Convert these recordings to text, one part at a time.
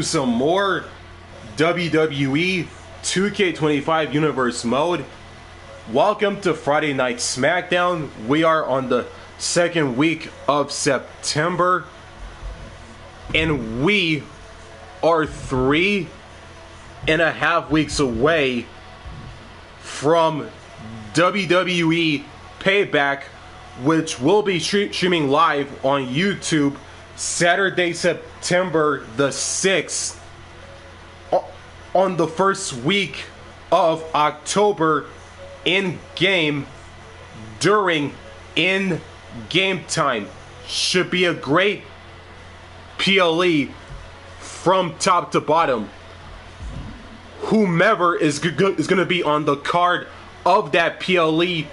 Some more WWE 2K25 Universe mode. Welcome to Friday Night SmackDown. We are on the second week of September, and we are 3.5 weeks away from WWE Payback, which will be streaming live on YouTube Saturday, September the 6th, on the first week of October, in game, during in game time. Should be a great PLE from top to bottom. Whomever is going to be on the card of that PLE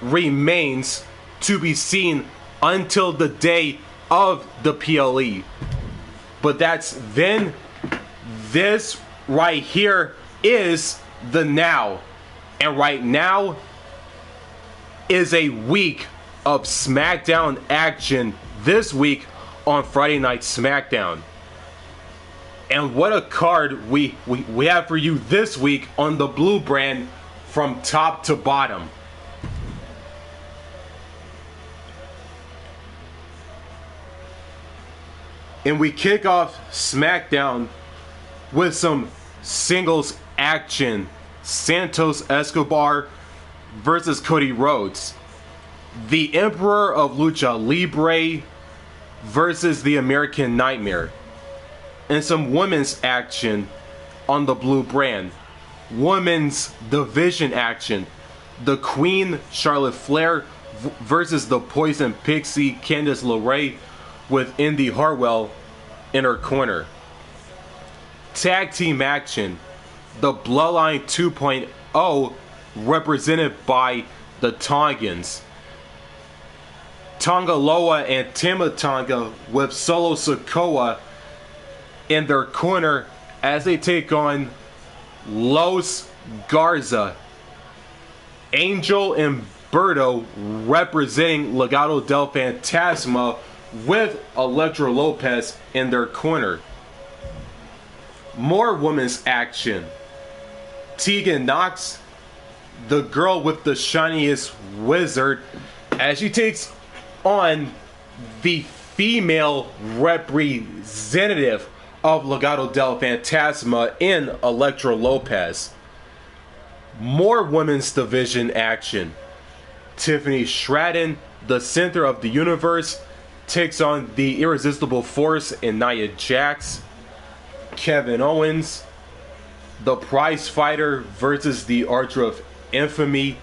remains to be seen until the day of the PLE. But that's then. This right here is the now, and right now is a week of SmackDown action this week on Friday Night SmackDown. And what a card we have for you this week on the blue brand from top to bottom. And we kick off SmackDown with some singles action. Santos Escobar versus Cody Rhodes. The Emperor of Lucha Libre versus the American Nightmare. And some women's action on the blue brand. Women's division action. The Queen Charlotte Flair versus the Poison Pixie Candice LeRae, with Indi Hartwell in her corner. Tag team action. The Bloodline 2.0 represented by the Tongans. Tonga Loa and Tama Tonga with Solo Sikoa in their corner as they take on Los Garza. Angel and Berto representing Legado del Fantasma with Elektra Lopez in their corner. More women's action. Tegan Knox, the girl with the shiniest wizard, as she takes on the female representative of Legado del Fantasma in Elektra Lopez. More women's division action. Tiffany Stratton, the center of the universe, takes on the Irresistible Force and Nia Jax. Kevin Owens, the prize fighter, versus the Archer of Infamy,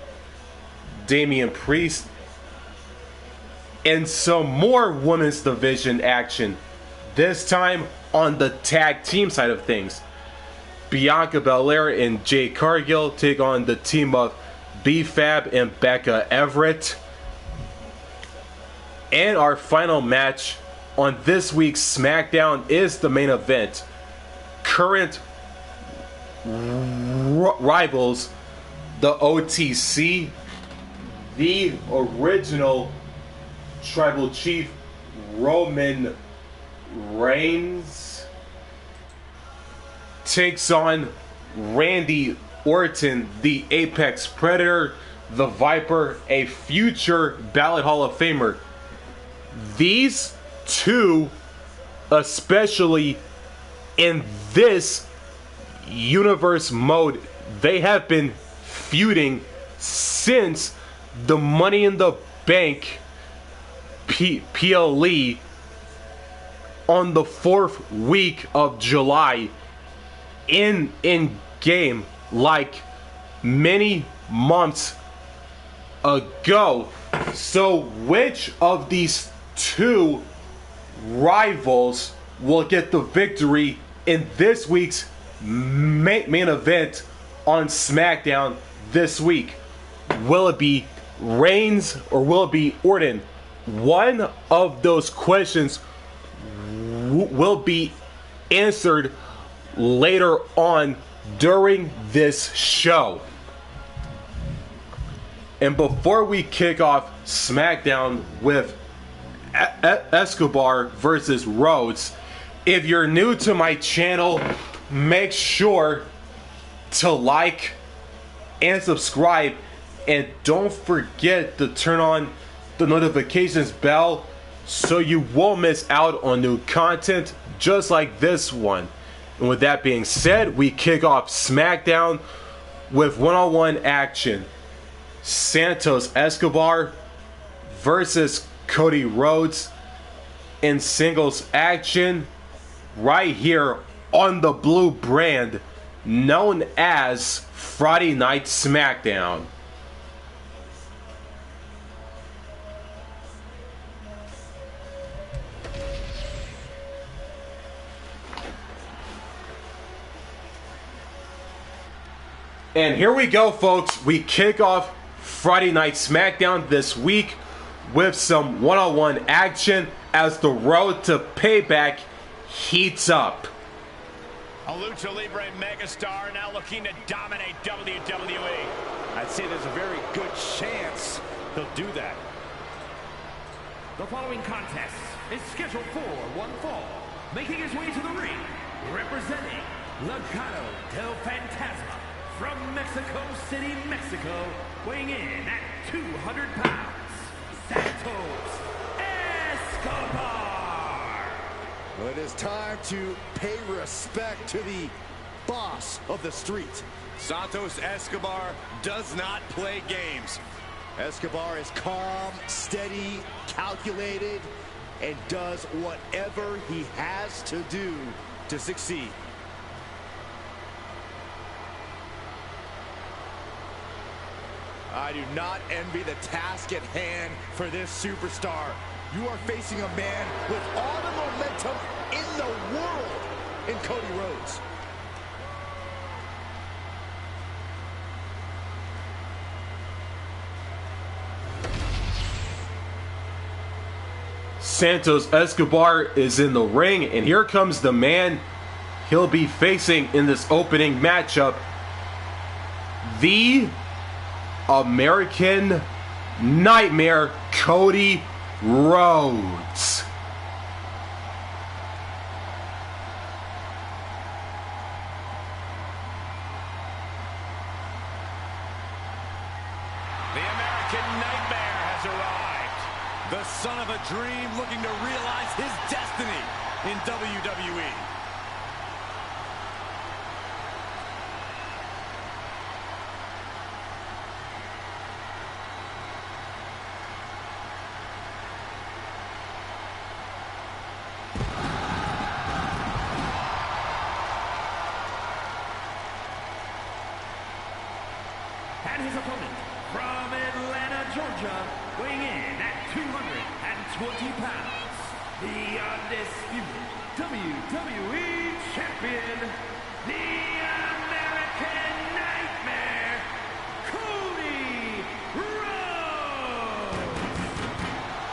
Damian Priest. And some more women's division action, this time on the tag team side of things. Bianca, Belair and Jade Cargill take on the team of B-Fab and Becca, Everett. And our final match on this week's SmackDown is the main event. Current rivals, the OTC, the original Tribal Chief Roman Reigns takes on Randy Orton, the Apex Predator, the Viper, a future Ballot Hall of Famer. These two, especially in this universe mode, they have been feuding since the Money in the Bank PLE on the 4th week of July in game, like many months ago. So which of these two rivals will get the victory in this week's main event on SmackDown this week? Will it be Reigns or will it be Orton? One of those questions will be answered later on during this show. And before we kick off SmackDown with Escobar versus Rhodes, If you're new to my channel, make sure to like and subscribe, and don't forget to turn on the notifications bell so you won't miss out on new content just like this one. And with that being said, we kick off SmackDown with one-on-one action. Santos Escobar versus Cody Rhodes in singles action right here on the blue brand known as Friday Night SmackDown. And here we go, folks. We kick off Friday Night SmackDown this week with some one-on-one action as the road to Payback heats up. A Lucha Libre megastar now looking to dominate WWE. I'd say there's a very good chance he'll do that. The following contest is scheduled for one fall. Making his way to the ring, representing Legado del Fantasma from Mexico City, Mexico, weighing in at 200 pounds, Santos Escobar. Well, it is time to pay respect to the boss of the street. Santos Escobar does not play games. Escobar is calm, steady, calculated, and does whatever he has to do to succeed. I do not envy the task at hand for this superstar. You are facing a man with all the momentum in the world in Cody Rhodes. Santos Escobar is in the ring, and here comes the man he'll be facing in this opening matchup. The American Nightmare, Cody Rhodes. The American Nightmare has arrived. The son of a dream looking to realize his destiny in WWE. And his opponent from Atlanta, Georgia, weighing in at 220 pounds, the undisputed WWE Champion, the American Nightmare, Cody Rhodes.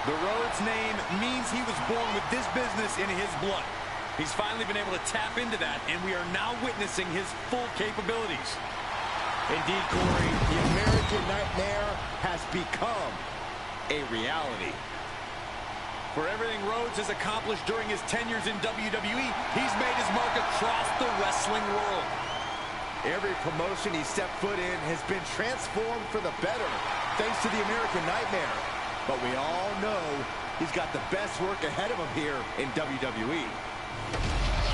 The Rhodes name means he was born with this business in his blood. He's finally been able to tap into that, and we are now witnessing his full capabilities. Indeed, Corey, the American Nightmare has become a reality. For everything Rhodes has accomplished during his tenures in WWE, he's made his mark across the wrestling world. Every promotion he stepped foot in has been transformed for the better, thanks to the American Nightmare. But we all know he's got the best work ahead of him here in WWE.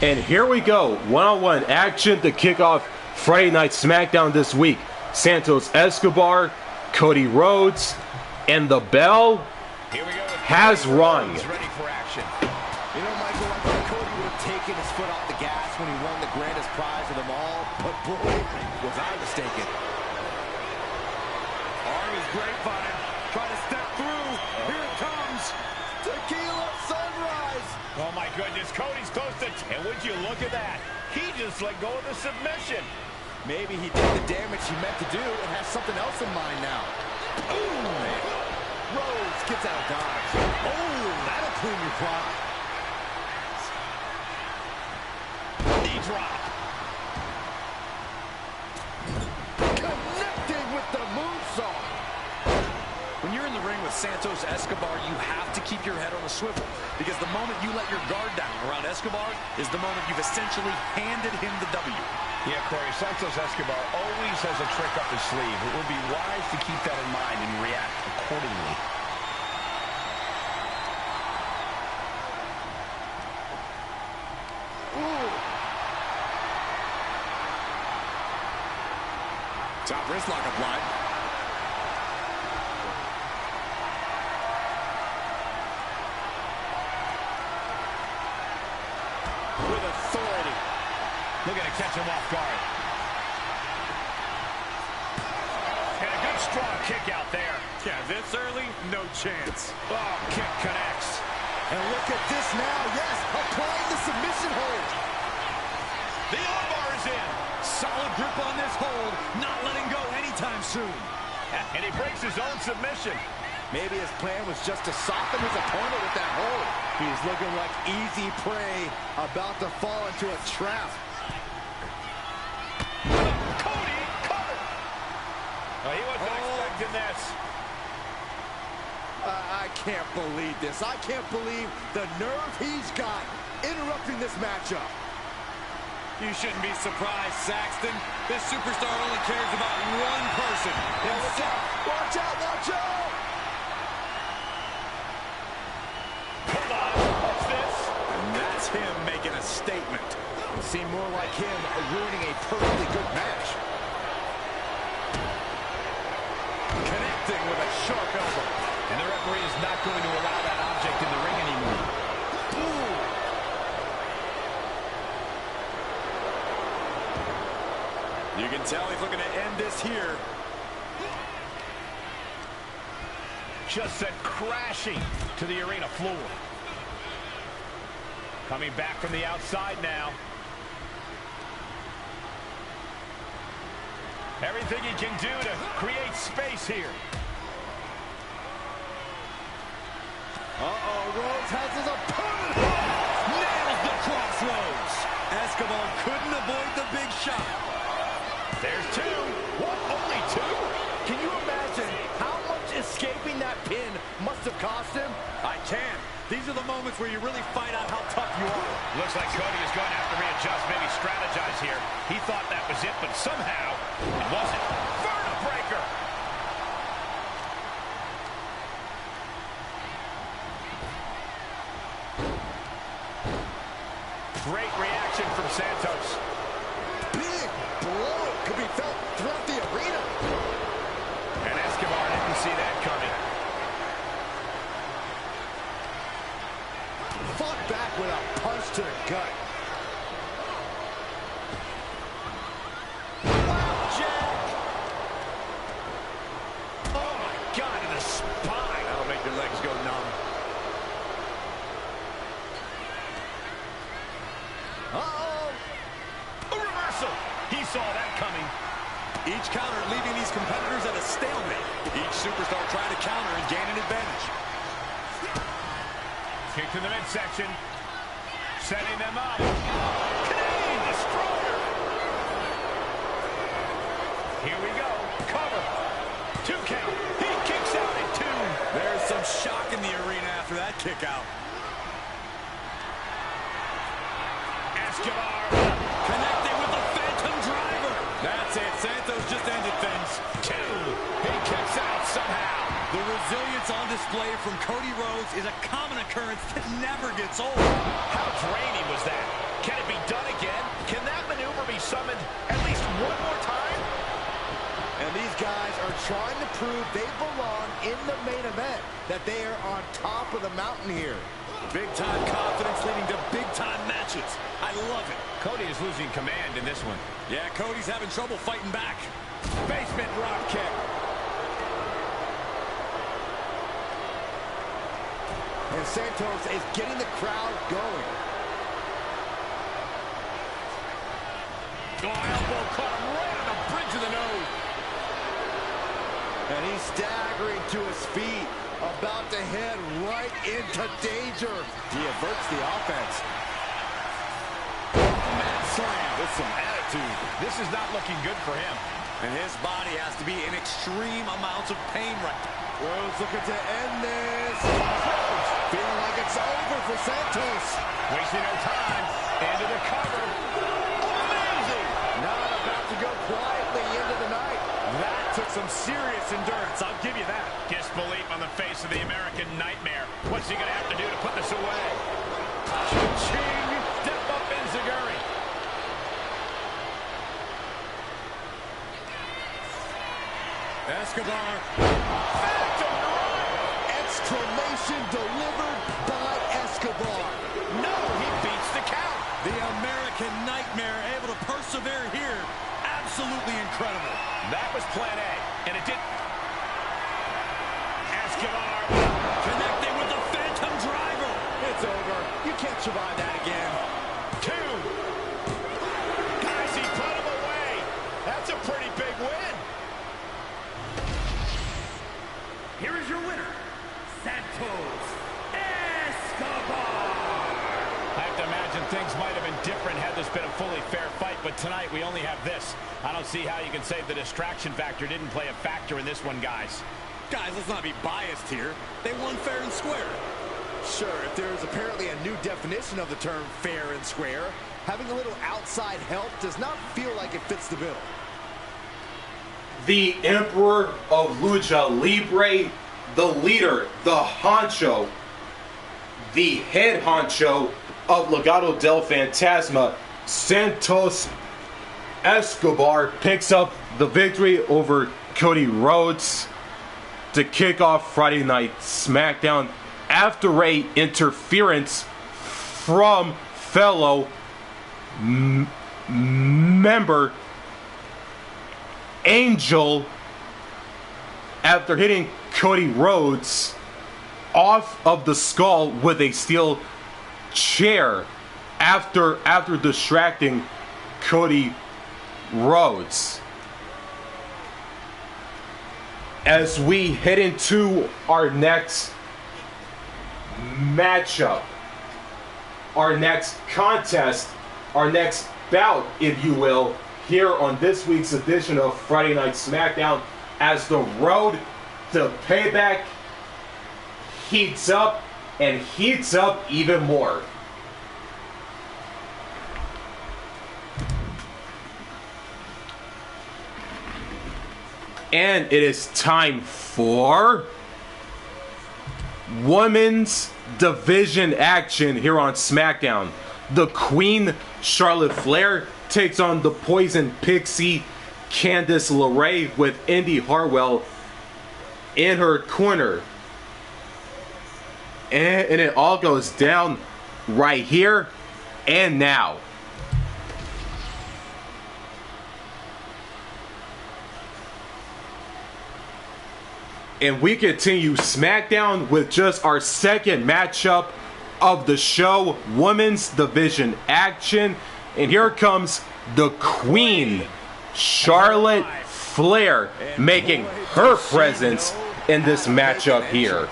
And here we go, one-on-one action to kick off Friday Night SmackDown this week. Santos Escobar, Cody Rhodes, and the bell has rung. Ready for action. You know, Michael, I thought Cody would have taken his foot off the gas when he won the grandest prize of them all, but boy, was I mistaken. Arm is grapevine. Try to step through. Here it comes. Tequila sunrise. Oh my goodness, Cody's close to... And would you look at that? He just let go of the submission. Maybe he did the damage he meant to do and has something else in mind now. Ooh, man. Rhodes gets out of dodge. Oh, that'll clean your clock. Knee drop. Connecting with the moonsault. When you're in the the ring with Santos Escobar, you have to keep your head on a swivel, because the moment you let your guard down around Escobar is the moment you've essentially handed him the W. Yeah, Corey, Santos Escobar always has a trick up his sleeve. It would be wise to keep that in mind and react accordingly. Top wrist lock applied. With authority. Looking to catch him off guard. And a good strong kick out there. Yeah, this early, no chance. Oh, kick connects. And look at this now. Yes, applying the submission hold. The armbar is in. Solid grip on this hold, not letting go anytime soon. And he breaks his own submission. Maybe his plan was just to soften his opponent with that hold. He's looking like easy prey, about to fall into a trap. Cody covered. Oh, he wasn't expecting this. I can't believe this. I can't believe the nerve he's got interrupting this matchup. You shouldn't be surprised, Saxton. This superstar only cares about one person. Watch out! Watch out! Watch out! Hold on. What's this? And that's him making a statement. It seemed more like him ruining a perfectly good match. Connecting with a sharp elbow. And the referee is not going to allow that object in the ring anymore. Ooh. You can tell he's looking to end this here. Just sent crashing to the arena floor. Coming back from the outside now. Everything he can do to create space here. Uh-oh, Rhodes has his opponent. Nails the crossroads. Escobar couldn't avoid the big shot. There's two. What? Only two? Can you imagine how much escaping that pin must have cost him? I can. These are the moments where you really find out how tough you are. Looks like Cody is going to have to readjust, maybe strategize here. He thought that was it, but somehow it wasn't. Vertebreaker. Great reaction from Santos. Big blow could be felt throughout the arena. And Escobar didn't see that coming. Fought back with a punch to the gut. Jack. Oh my God, in the spine. That'll make your legs go numb. Uh-oh. A reversal. He saw that coming. Each counter leaving these competitors at a stalemate. Each superstar trying to counter and gain an advantage. Kick to the midsection. Setting them up. Canadian Destroyer. Here we go. Cover. 2 count. He kicks out at 2. There's some shock in the arena after that kick out. Escobar. Connecting with the Phantom Driver. That's it. Santos just ended things. 2. He kicks out somehow. The resilience on display from Cody Rhodes is a common occurrence that never gets old. How draining was that? Can it be done again? Can that maneuver be summoned at least one more time? And these guys are trying to prove they belong in the main event, that they are on top of the mountain here. Big-time confidence leading to big-time matches. I love it. Cody is losing command in this one. Yeah, Cody's having trouble fighting back. Basement drop kick. And Santos is getting the crowd going. Oh, elbow caught him right on the bridge of the nose. And he's staggering to his feet, about to head right into danger. He averts the offense. Mat slam with some attitude. This is not looking good for him. And his body has to be in extreme amounts of pain right now. Rhodes looking to end this. Feeling like it's over for Santos. Wasting no time. Into the cover. Amazing. Not about to go quietly into the night. That took some serious endurance, I'll give you that. Disbelief on the face of the American Nightmare. What's he going to have to do to put this away? Ching! Step up Enziguri. Escobar. Exclamation delivered by Escobar. No, he beats the count. The American Nightmare able to persevere here. Absolutely incredible. That was plan A, and it did. Escobar Connecting with the Phantom Driver. It's over. You can't survive that again. 2. Guys, he put him away. That's a pretty big win. Here is your winner, Santos Escobar. I have to imagine things might have been different had this been a fully fair fight, but tonight we only have this. I don't see how you can say the distraction factor didn't play a factor in this one, guys. Guys, let's not be biased here. They won fair and square. Sure, if there is apparently a new definition of the term fair and square, having a little outside help does not feel like it fits the bill. The Emperor of Lucha Libre, the leader, the honcho, the head honcho of Legado del Fantasma, Santos Escobar picks up the victory over Cody Rhodes to kick off Friday Night SmackDown after a interference from fellow member Angel after hitting Cody Rhodes off of the skull with a steel chair after distracting Cody Rhodes. As we head into our next matchup, our next contest, our next bout, if you will, here on this week's edition of Friday Night SmackDown, as the road to Payback heats up and heats up even more. And it is time for Women's Division action here on SmackDown. The Queen, Charlotte Flair, takes on the Poison Pixie, Candice LeRae, with Indi Hartwell in her corner. And it all goes down right here and now. And we continue SmackDown with just our second matchup of the show, Women's Division action. And here comes the Queen, Charlotte Flair, making her presence in this matchup here.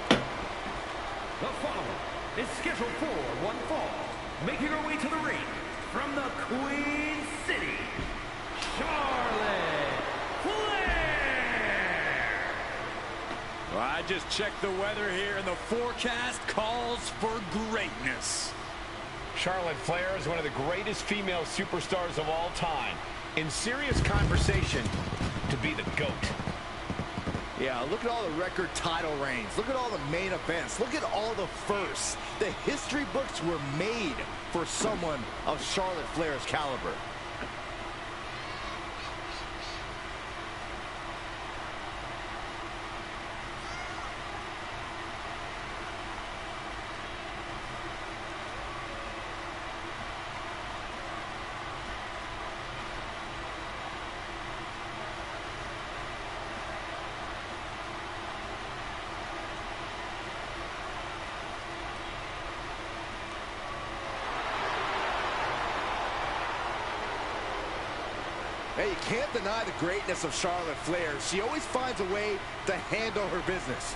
The following is scheduled for one fall, making her way to the ring from the Queen City, Charlotte Flair. Well, I just checked the weather here, and the forecast calls for greatness. Charlotte Flair is one of the greatest female superstars of all time. In serious conversation to be the GOAT. Yeah, look at all the record title reigns. Look at all the main events. Look at all the firsts. The history books were made for someone of Charlotte Flair's caliber. Hey, you can't deny the greatness of Charlotte Flair. She always finds a way to handle her business.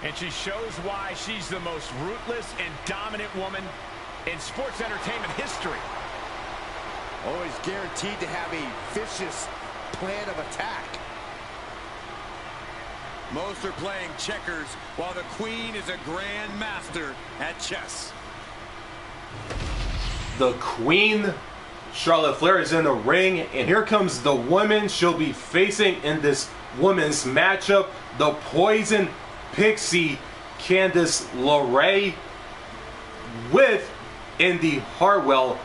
And she shows why she's the most ruthless and dominant woman in sports entertainment history. Always guaranteed to have a vicious plan of attack. Most are playing checkers, while the Queen is a grand master at chess. The Queen, Charlotte Flair, is in the ring, and here comes the woman she'll be facing in this women's matchup. The Poison Pixie, Candice LeRae, with Indi Hartwell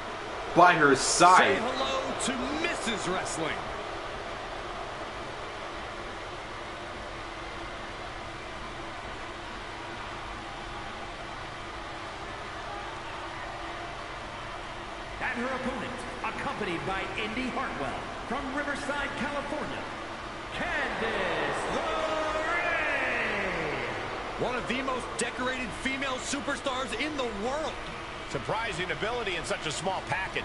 by her side. Say hello to Mrs. Wrestling. And her opponent, accompanied by Indi Hartwell from Riverside, California, Candice LeRae. One of the most decorated female superstars in the world. Surprising ability in such a small package.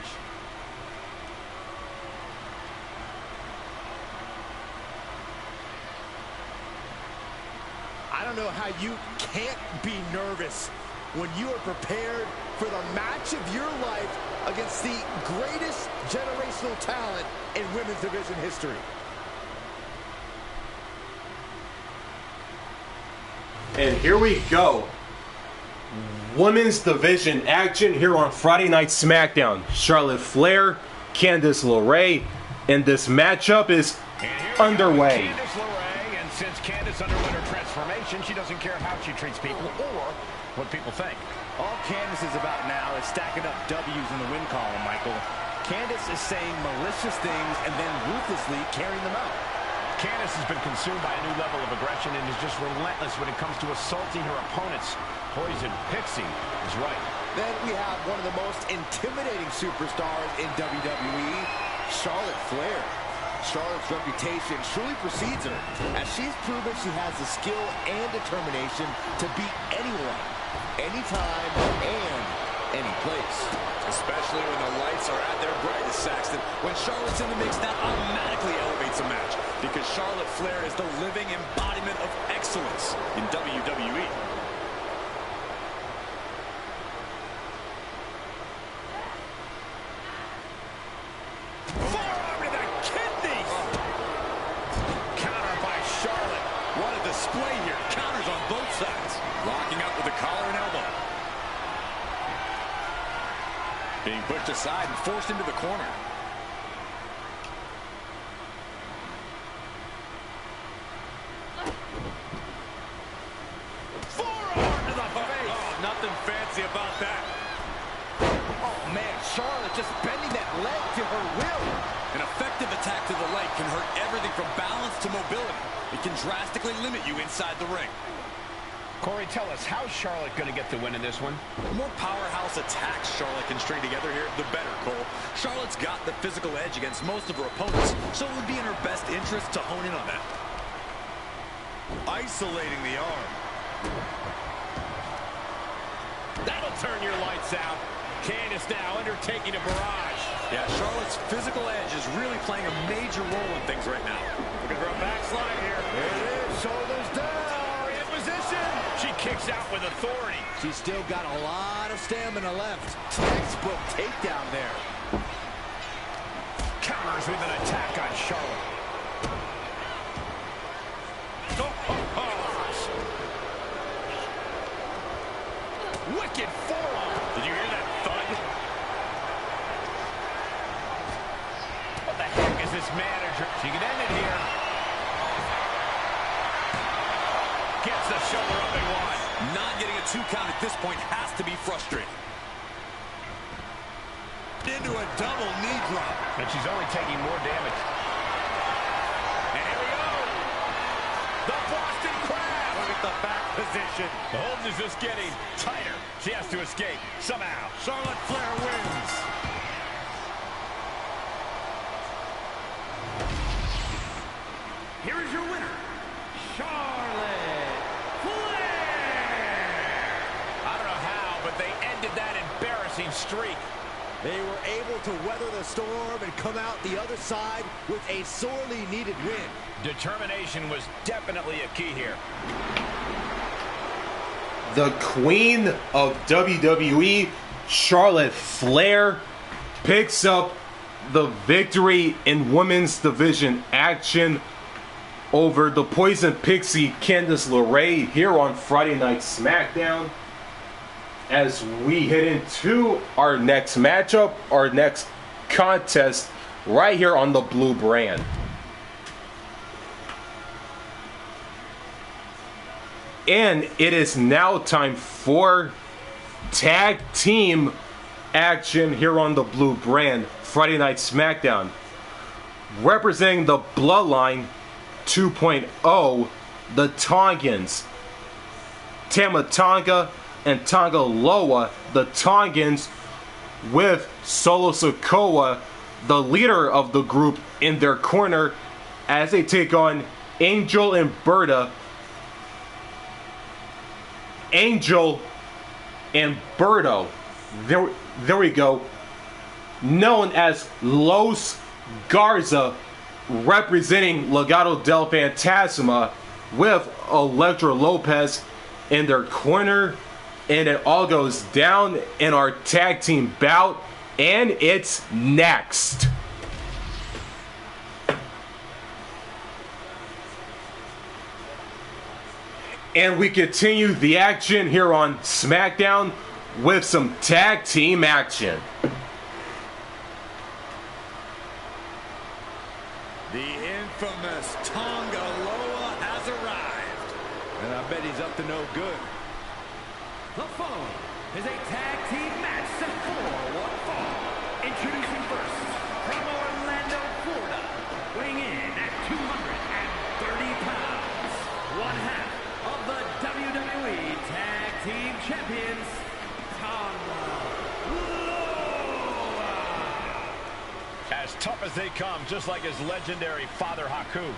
I don't know how you can't be nervous when you are prepared for the match of your life against the greatest generational talent in women's division history. And here we go. Women's division action here on Friday Night SmackDown. Charlotte Flair, Candice LeRae, and this matchup is underway. Candice LeRae, and since Candice underwent her transformation, she doesn't care how she treats people or what people think. All Candice is about now is stacking up W's in the win column, Michael. Candice is saying malicious things and then ruthlessly carrying them out. Candice has been consumed by a new level of aggression and is just relentless when it comes to assaulting her opponents. Poison Pixie is right. Then we have one of the most intimidating superstars in WWE, Charlotte Flair. Charlotte's reputation truly precedes her, as she's proven she has the skill and determination to beat anyone, anytime, and any place. Especially when the lights are at their brightest, Saxton. When Charlotte's in the mix, that automatically elevates a match, because Charlotte Flair is the living embodiment of excellence in WWE. Forearm to the kidneys! Counter by Charlotte. What a display here. Counters on both sides. Locking up with the collar and elbow. Being pushed aside and forced into the corner. Forearm to the face. Oh, nothing fancy about that. Oh man, Charlotte just bending that leg to her will. An effective attack to the leg can hurt everything from balance to mobility. It can drastically limit you inside the ring. Corey, tell us, how's Charlotte going to get the win in this one? The more powerhouse attacks Charlotte can string together here, the better, Cole. Charlotte's got the physical edge against most of her opponents, so it would be in her best interest to hone in on that. Isolating the arm. That'll turn your lights out. Candice now undertaking a barrage. Yeah, Charlotte's physical edge is really playing a major role in things right now. Looking for a backslide here. There it is, shoulders down. She kicks out with authority. She's still got a lot of stamina left. Textbook takedown there. Counters with an attack on Charlotte. Wicked forearm. Did you hear that thud? What the heck is this manager? She can end it here. Gets the shoulder up and one. Not getting a 2 count at this point has to be frustrating. Into a double knee drop. And she's only taking more damage. And here we go. The Boston Crab. Look at the back position. The hold is just getting tighter. She has to escape somehow. Charlotte Flair wins. Here is your winner, Charlotte Flair. I don't know how, but they ended that embarrassing streak. They were able to weather the storm and come out the other side with a sorely needed win. Determination was definitely a key here. The Queen of WWE, Charlotte Flair, picks up the victory in women's division action. over the Poison Pixie Candice LeRae here on Friday Night SmackDown. As we head into our next matchup, our next contest, right here on the blue brand. And it is now time for tag team action here on the blue brand, Friday Night SmackDown. Representing the Bloodline 2.0, the Tongans, Tama Tonga and Tonga Loa, the Tongans, with Solo Sikoa, the leader of the group, in their corner as they take on Angel and Berta. Angel and Berto, there we go, known as Los Garza, representing Legado del Fantasma, with Elektra Lopez in their corner. And it all goes down in our tag team bout, and it's next. And we continue the action here on SmackDown with some tag team action. The infamous Tonga Loa has arrived. And I bet he's up to no good. The following is a tag team match set for one fall. Introducing first, from Orlando, Florida, weighing in at 230 pounds, one half of the WWE Tag Team Champions, Tonga Loa. As tough as they come, just like his legendary father Haku.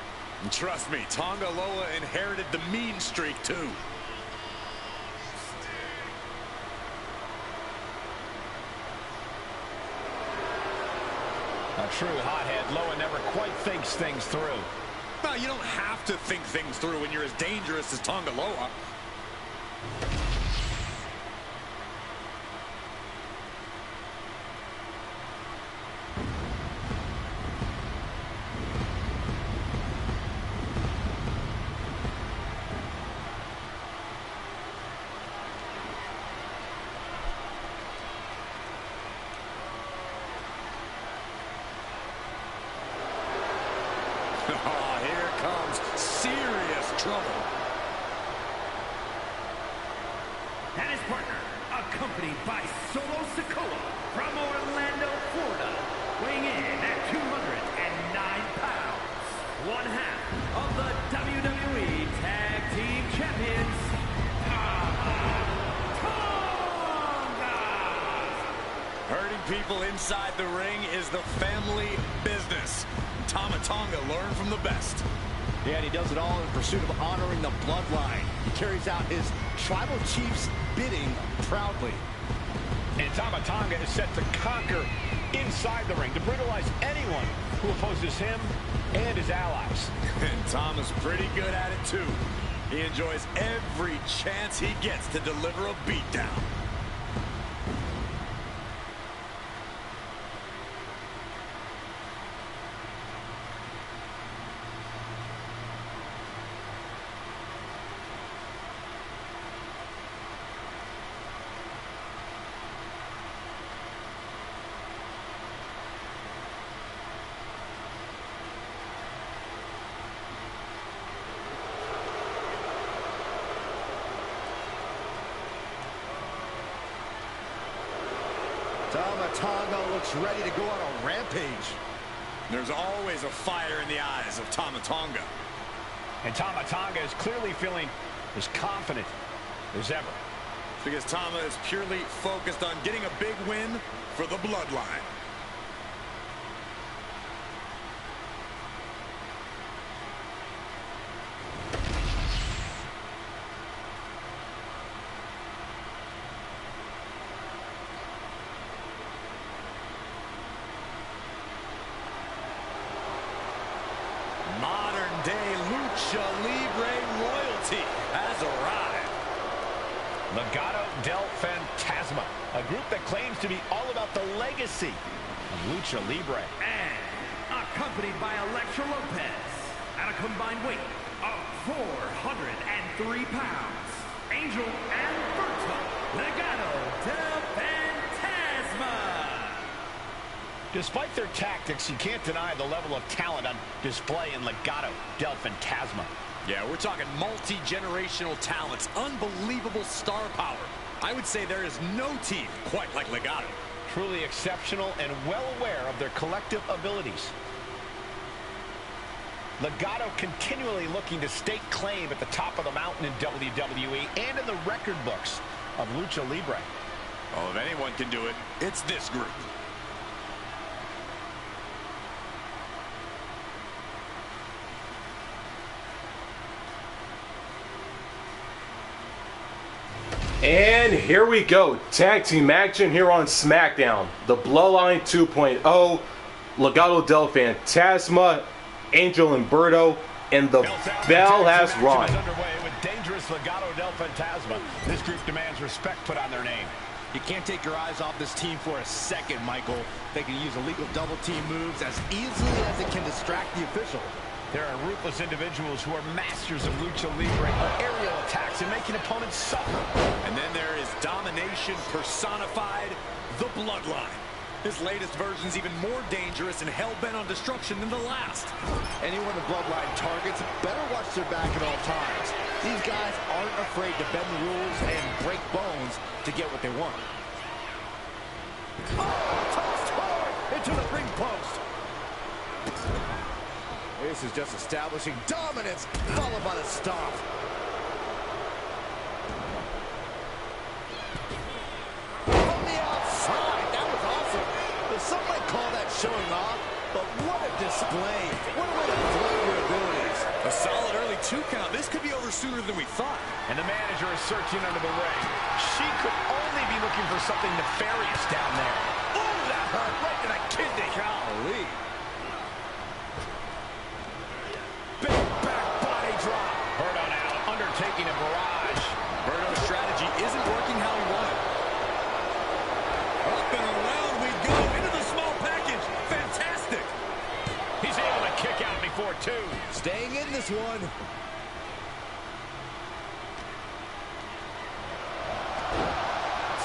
And trust me, Tonga Loa inherited the mean streak too. A true hothead, Loa never quite thinks things through. No, you don't have to think things through when you're as dangerous as Tonga Loa. Oh, here comes serious trouble. And his partner, accompanied by Solo Sikoa from Orlando, Florida, weighing in at 209 pounds, one half of the WWE Tag Team Champions, Tonga. Hurting people inside the ring is the family business. Tama Tonga learned from the best. Yeah, and he does it all in pursuit of honoring the bloodline. He carries out his tribal chief's bidding proudly. And Tama Tonga is set to conquer inside the ring, to brutalize anyone who opposes him and his allies. And Tama's pretty good at it too. He enjoys every chance he gets to deliver a beatdown. Tama Tonga looks ready to go on a rampage. There's always a fire in the eyes of Tama Tonga. And Tama Tonga is clearly feeling as confident as ever. Because Tama is purely focused on getting a big win for the Bloodline. Modern-day Lucha Libre royalty has arrived. Legado del Fantasma, a group that claims to be all about the legacy of Lucha Libre. And accompanied by Elektra Lopez, at a combined weight of 403 pounds, Angel and Berto, Legado del Fantasma. Despite their tactics, you can't deny the level of talent on display in Legado del Fantasma. Yeah, we're talking multi-generational talents, unbelievable star power. I would say there is no team quite like Legado. Truly exceptional and well aware of their collective abilities. Legado continually looking to stake claim at the top of the mountain in WWE and in the record books of Lucha Libre. Oh, if anyone can do it, it's this group. And here we go, tag team action here on SmackDown. The Bloodline 2.0, Legado del Fantasma, Angel and Berto, and the bell has run. Underway with dangerous Legado del Fantasma. This group demands respect put on their name. You can't take your eyes off this team for a second, Michael. They can use illegal double team moves as easily as it can distract the official. There are ruthless individuals who are masters of Lucha Libre, aerial attacks, and making opponents suffer. And then there is domination personified, the Bloodline. This latest version is even more dangerous and hell-bent on destruction than the last. Anyone the Bloodline targets better watch their back at all times. These guys aren't afraid to bend the rules and break bones to get what they want. Oh, tossed hard into the ring post. This is just establishing dominance, followed by the stomp. From the outside, that was awesome. Some might call that showing off, but what a display. What a way to flaunt your abilities. A solid early 2 count. This could be over sooner than we thought. And the manager is searching under the ring. She could only be looking for something nefarious down there. Ooh, that hurt right to the kidney. Golly. Big back body drop. Berto now undertaking a barrage. Berto's strategy isn't working how he wanted. Up and around we go into the small package. Fantastic. He's able to kick out before 2. Staying in this one.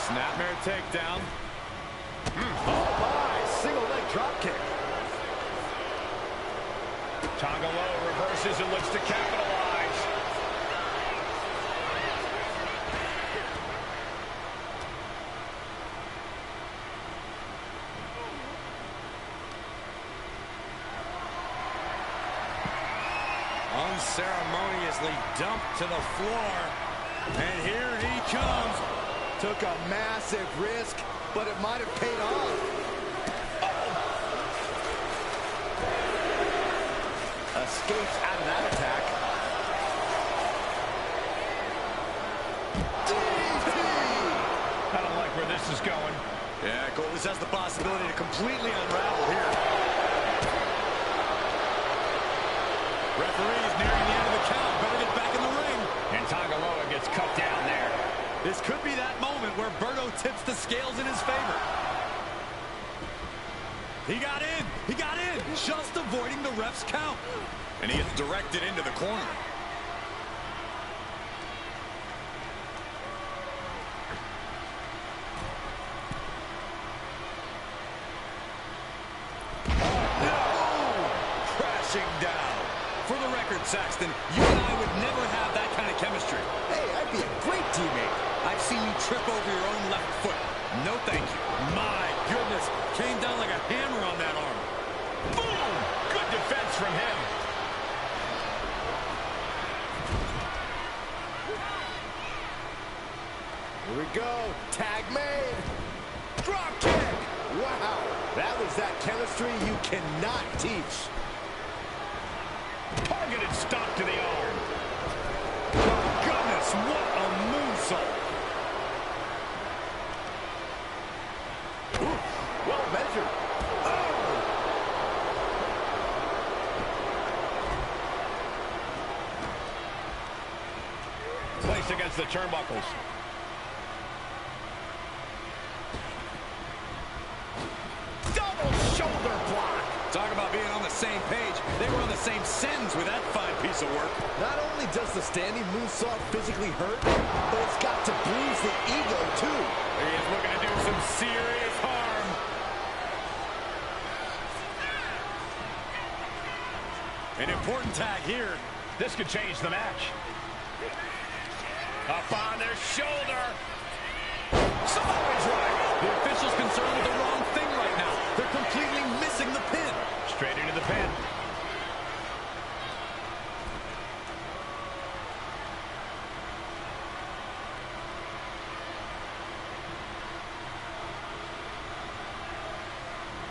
Snapmare takedown. Oh my, single leg drop kick. Tonga low reverses and looks to capitalize. Unceremoniously dumped to the floor. And here he comes. Took a massive risk, but it might have paid off. Escapes out of that attack. I don't like where this is going. Yeah, Cole, this has the possibility to completely unravel here. Referee's nearing the end of the count. Better get back in the ring. And Tonga gets cut down there. This could be that moment where Berto tips the scales in his favor. He got in. He got in. Just avoiding the ref's count. And he gets directed into the corner. Crashing down. For the record, Saxton, you and I would never have that kind of chemistry. Hey, I'd be a great teammate. I've seen you trip over your own left foot. No thank you. My goodness. Came down like a hammer on that arm. Boom! Good defense from him. Here we go. Tag made. Drop kick. Wow. That was that chemistry you cannot teach. Targeted stop to the arm. Goodness, what a moonsault. Well measured. Placed against the turnbuckles. Double shoulder block. Talk about being on the same page. They were on the same sentence with that fine piece of work. Not only does the standing moonsault physically hurt, but it's got to bruise the ego, too. He is looking to do some serious harm. An important tag here. This could change the match. Up on their shoulder. Samoa driver. The official's concerned with the wrong thing right now. They're completely missing the pin. Straight into the pin.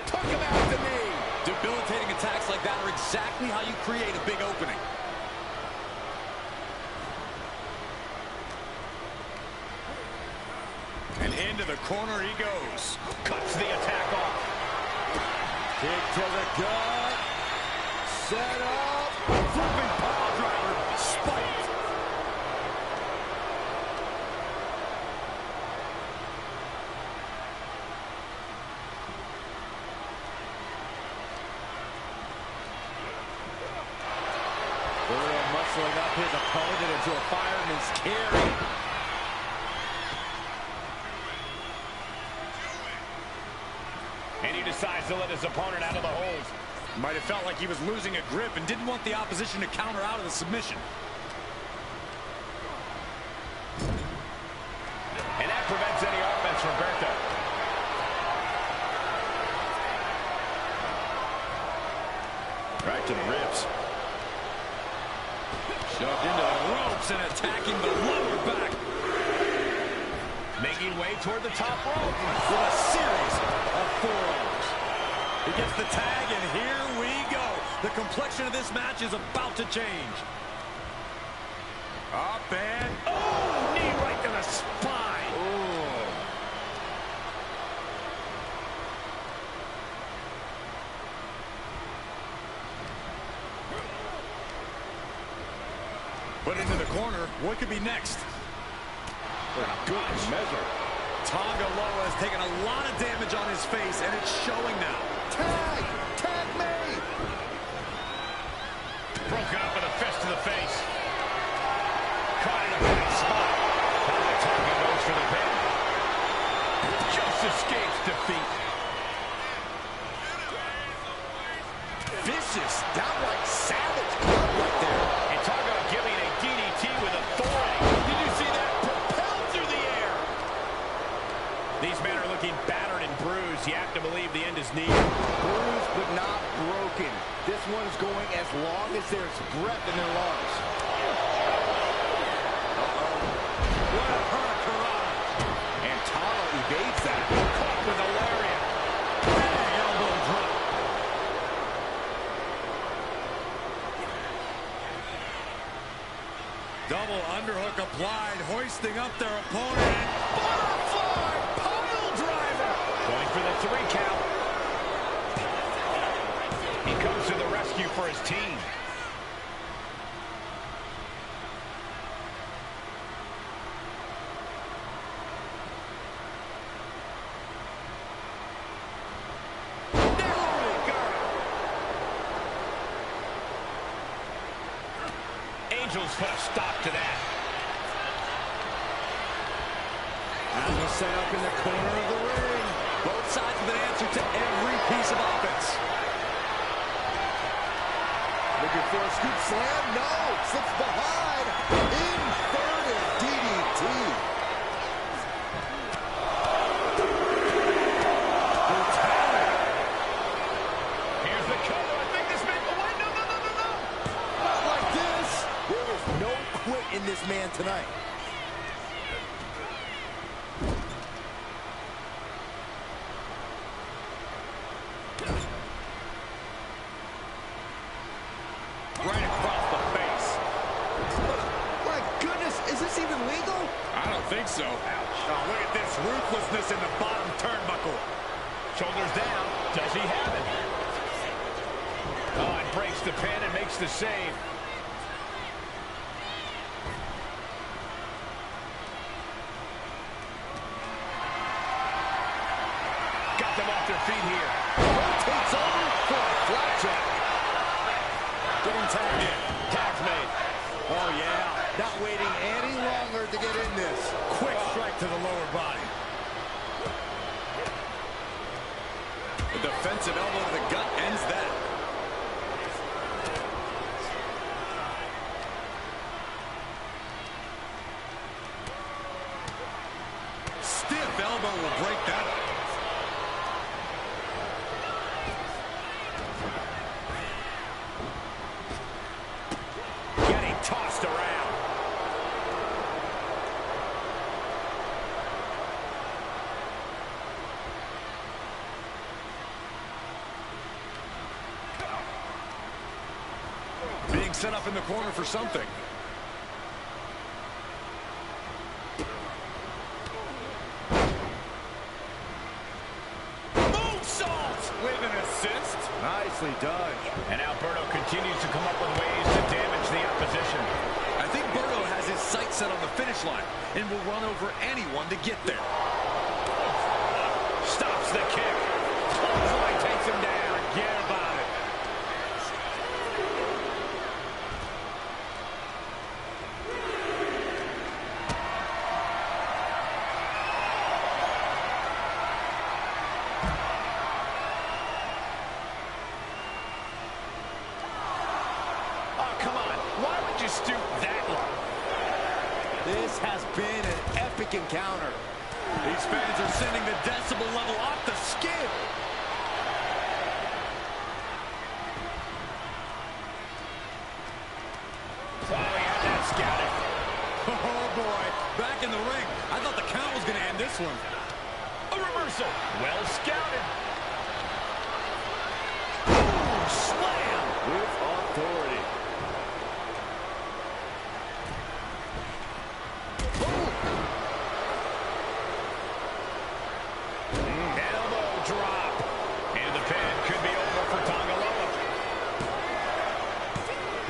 Took him out the knee. Debilitating attacks like that are exactly how you create a big opening. And into the corner he goes. Cuts the attack off. Kick to the gut. Set up. Flipping pile driver. Spiked. Berto muscling up his opponent into a fireman's carry. And he decides to let his opponent out of the hold. Might have felt like he was losing a grip and didn't want the opposition to counter out of the submission. And that prevents any offense from Berto. Right to the ribs. Shoved into the ropes and attacking the lower back. Making way toward the top rope. With a series of forearms. He gets the tag, and here we go. The complexion of this match is about to change. Up and... oh! Knee right to the spine. Oh. Put into the corner. What could be next? Good measure. Tonga Loa has taken a lot of damage on his face, and it's showing now. Tag! Tag me! Broken up with a fist to the face. Caught in a bad spot. Tonga goes for the pin. Just escapes defeat. Vicious, downright savage blood right there. And Tonga giving a DDT with authority. Did you see that? Propelled through the air. These men are looking battered and bruised. You have to believe the end is near. Bruised but not broken. This one's going as long as there's breath in their lungs. What a hurricane. And Tama evades that. Caught with a lariat. Big elbow drop. Double underhook applied, hoisting up their opponent. Butterfly pile driver. Going for the 3 count. He comes to the rescue for his team. Angels put a stop to that. And the setup in the corner of the ring. Both sides with an answer to every piece of offense. Looking for a scoop slam? No! Slips behind. Inverted DDT. Here's the cover. I think this man will win. No. Not like this. There is no quit in this man tonight. Right across the face. My goodness, is this even legal? I don't think so. Oh, look at this ruthlessness in the bottom turnbuckle. Shoulders down. Does he have it? Oh, it breaks the pin and makes the save. Got them off their feet here. Rotates over for a flapjack. waiting any longer to get in this. Quick strike to the lower body. A defensive elbow to the gut ends that. Stiff elbow will break that up. Getting tossed around. Being set up in the corner for something. With an assist. Nicely done. And now Berto continues to come up with ways to damage the opposition. I think Berto has his sights set on the finish line and will run over anyone to get there. Stops the kick. Clothesline takes him down. Forget about it. Stoop that low. This has been an epic encounter. These fans are sending the decibel level off the skin. Oh, yeah, that's scouted. Oh, boy. Back in the ring. I thought the count was going to end this one. A reversal. Well scouted. Ooh, slam with authority. Drop. And the pin could be over for Tonga.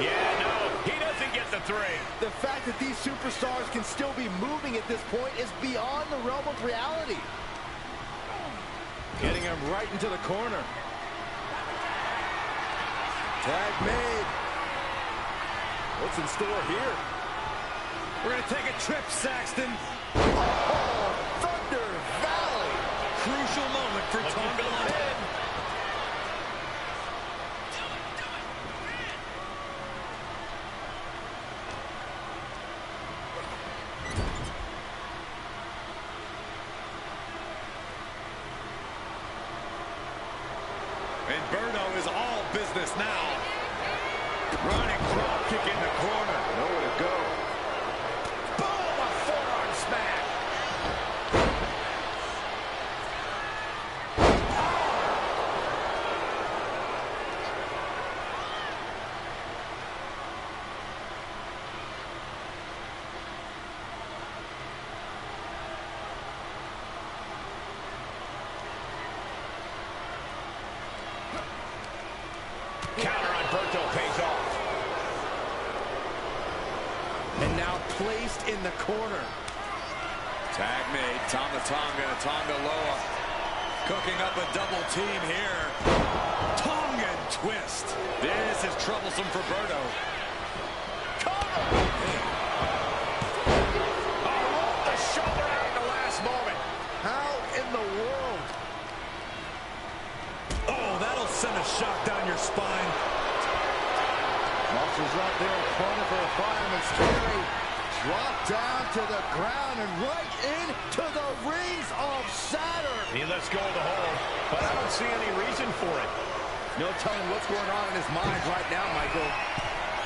Yeah, no, he doesn't get the three. The fact that these superstars can still be moving at this point is beyond the realm of reality. Getting him right into the corner. Tag made. What's in store here? We're going to take a trip, Saxton. Oh, Thunder Valley. Crucial moment for Tonga. And Berto is all business now. Running drop kick in the corner. Nowhere to go. Boom! A forearm smash. Counter on Berto pays off. And now placed in the corner. Tag made. Tonga, Tonga Loa. Cooking up a double team here. Tongan twist. This is troublesome for Berto. Cover! Oh, rolled the shoulder out in the last moment. How in the world? Oh, that'll send a shock down your spine. Muscles up there, opponent for a fireman's carry. Drop down to the ground and right into the rings of Saturn. He lets go of the hold, but I don't see any reason for it. No telling what's going on in his mind right now, Michael.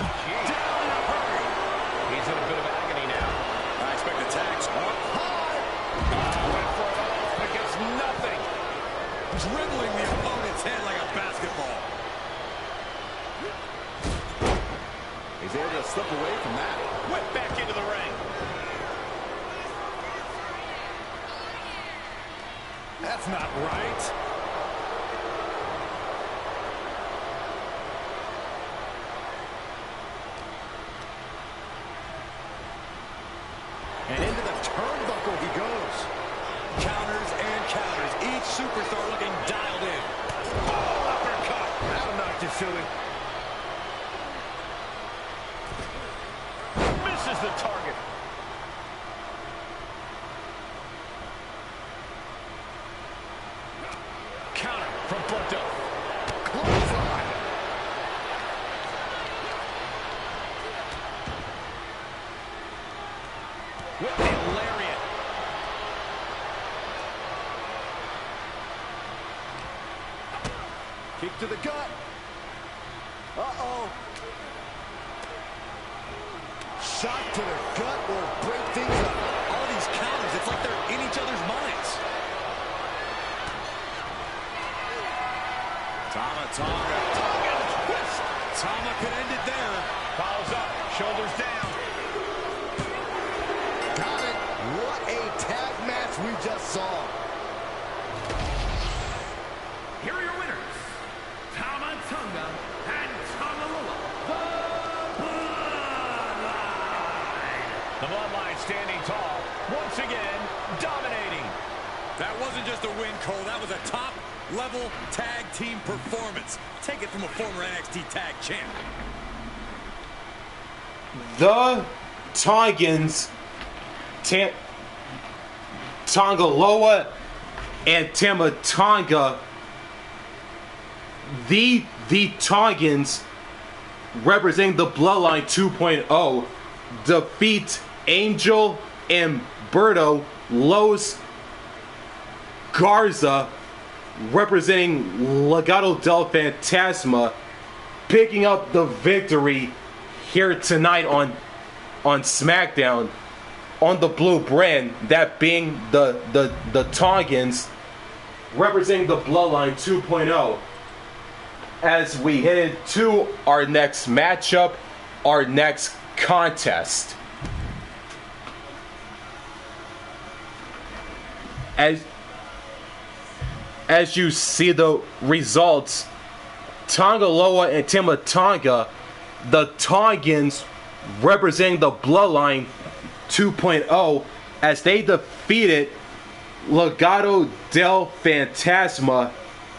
Jeez. Down in a hurry. He's in a bit of agony now. I expect the tags up High. Went for it all, but gets nothing. dribbling the opponent's head like a basketball. He's able to slip away from that. Whip back into the ring. That's not right. And into the turnbuckle he goes. Counters and counters. Each superstar looking dialed in. Oh, uppercut. That'll knock you silly. Misses the target. Kick to the gut. Uh-oh. Shot to the gut will break things up. All these counters, it's like they're in each other's minds. Tonga, twist. Tama could end it there. Follows up, shoulders down. Got it. What a tag match we just saw. Here are your winners, Tama Tonga and Tonga Loa, The Bloodline standing tall, once again dominating. That wasn't just a win, Cole. That was a top-level tag team performance. Take it from a former NXT tag champ. The Tongans, Tonga Loa and Tama Tonga, the Tongans representing the Bloodline 2.0 defeat Angel and Berto, Los Garza representing Legado del Fantasma, picking up the victory here tonight on SmackDown on the blue brand, that being the Tongans representing the Bloodline 2.0. As we head to our next matchup, our next contest. As you see the results, Tonga Loa and Tama Tonga, the Tongans representing the Bloodline 2.0, as they defeated Legado del Fantasma,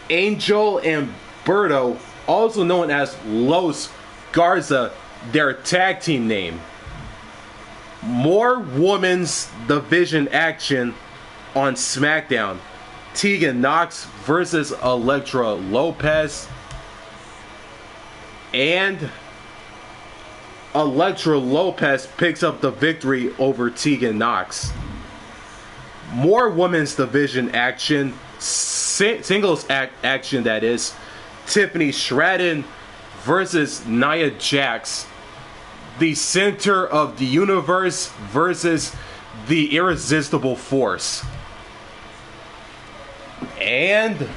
Angel and Berto, also known as Los Garza, their tag team name. More women's division action on SmackDown. Tegan Nox versus Elektra Lopez, and Elektra Lopez picks up the victory over Tegan Nox. More women's division action, singles action that is. Tiffany Stratton versus Nia Jax, the center of the universe versus the irresistible force. And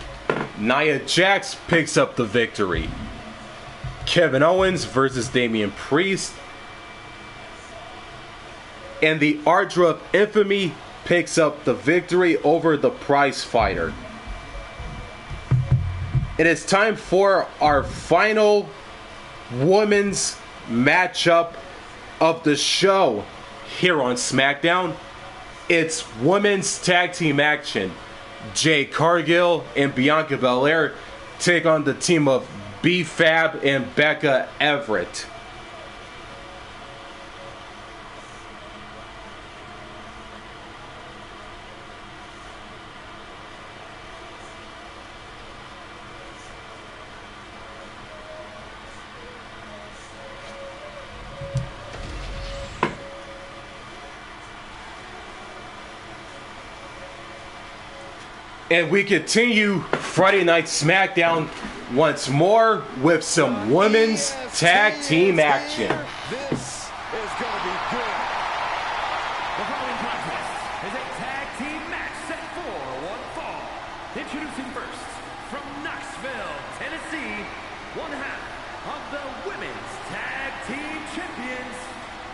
Nia Jax picks up the victory. Kevin Owens versus Damian Priest, and the Ardra of Infamy picks up the victory over the Prize Fighter. It is time for our final women's matchup of the show here on SmackDown. It's women's tag team action. Jade Cargill and Bianca Belair take on the team of B-Fab and Becca Everett. And we continue Friday Night SmackDown once more with some women's tag team action. This is going to be good. The following contest is a tag team match set for one fall. Introducing first, from Knoxville, Tennessee, one half of the women's tag team champions,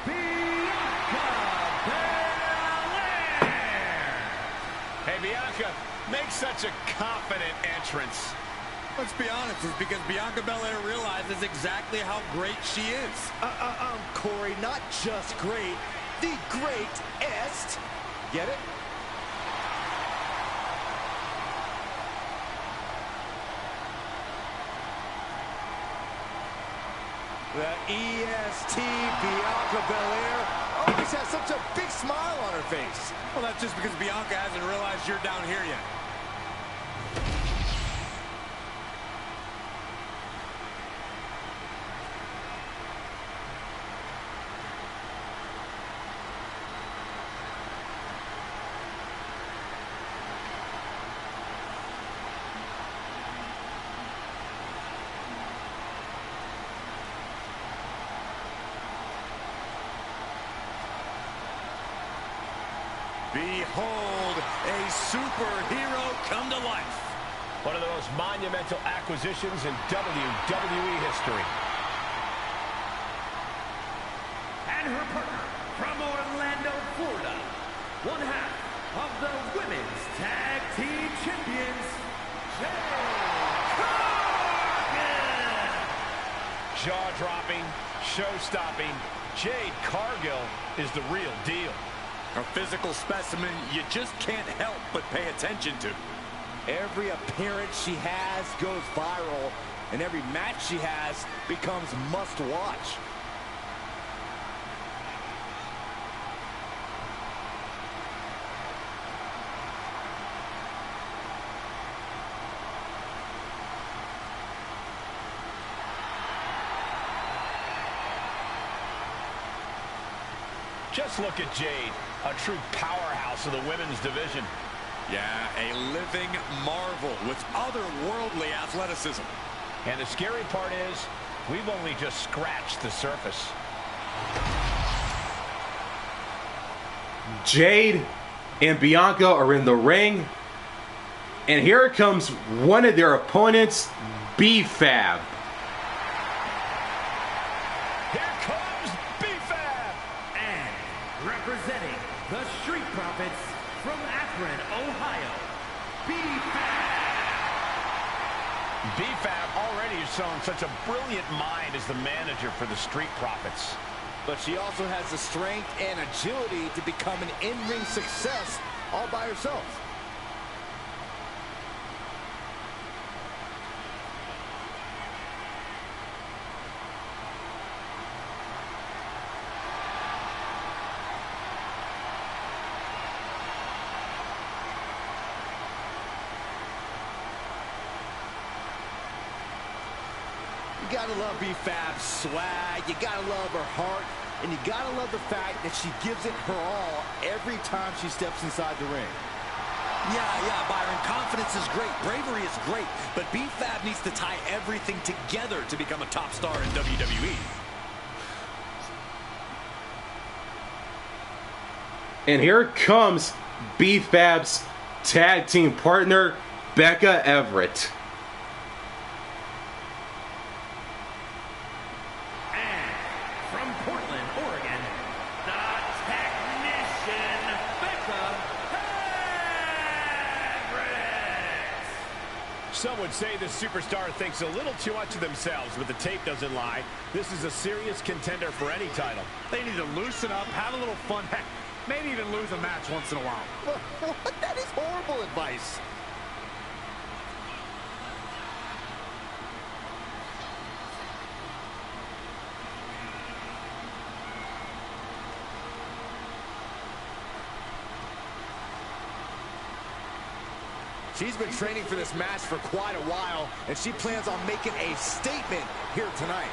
Bianca Belair. Hey, Bianca, make such a confident entrance. Let's be honest, it's because Bianca Belair realizes exactly how great she is. Corey, not just great, the greatest. Get it? The EST Bianca Belair always has such a big smile on her face. Well, that's just because Bianca hasn't realized you're down here yet. behold a superhero come to life. One of the most monumental acquisitions in WWE history. And her partner from Orlando, Florida, one half of the Women's Tag Team Champions, Jade Cargill. Jaw-dropping, show-stopping, Jade Cargill is the real deal. A physical specimen you just can't help but pay attention to. Every appearance she has goes viral, and every match she has becomes must-watch. Just look at Jade, a true powerhouse of the women's division. Yeah, a living marvel with otherworldly athleticism. And the scary part is, we've only just scratched the surface. Jade and Bianca are in the ring. And here comes one of their opponents, B-Fab. Here comes B-Fab! And representing the Street Profits from Akron, Ohio, B-Fab. B-Fab already has shown such a brilliant mind as the manager for the Street Profits. But she also has the strength and agility to become an in-ring success all by herself. You gotta love B-Fab's swag, you gotta love her heart, and you gotta love the fact that she gives it her all every time she steps inside the ring. Yeah, Byron, confidence is great, bravery is great, but B-Fab needs to tie everything together to become a top star in WWE. And here comes B-Fab's tag team partner, Becca Everett. From Portland, Oregon, the technician, Becca Everett. Some would say this superstar thinks a little too much of themselves, but the tape doesn't lie. This is a serious contender for any title. They need to loosen up, have a little fun, heck, maybe even lose a match once in a while. That is horrible advice. She's been training for this match for quite a while, and she plans on making a statement here tonight.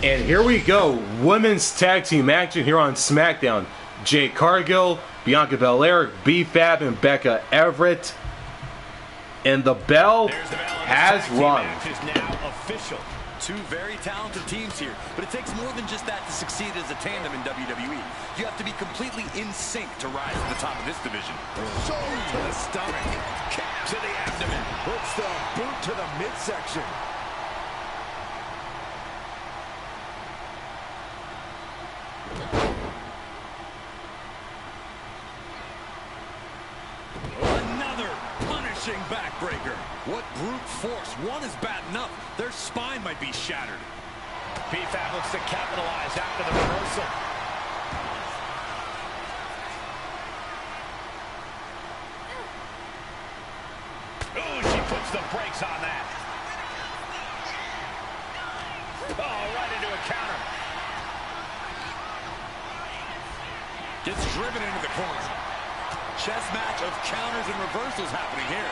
And here we go, women's tag team action here on SmackDown. Jade Cargill, Bianca Belair, B-Fab, and Becca Everett. And the bell has rung. Match is now official. Two very talented teams here, but it takes more than just that to succeed as a tandem in WWE. You have to be completely in sync to rise to the top of this division. Shoulder to the stomach. Kick to the abdomen. Puts the boot to the midsection. Another punishing backbreaker. What brute force. One is bad enough. Their spine might be shattered. B-Fab looks to capitalize after the reversal. Ooh, she puts the brakes on that. Oh, right into a counter. Gets driven into the corner. Chess match of counters and reversals happening here.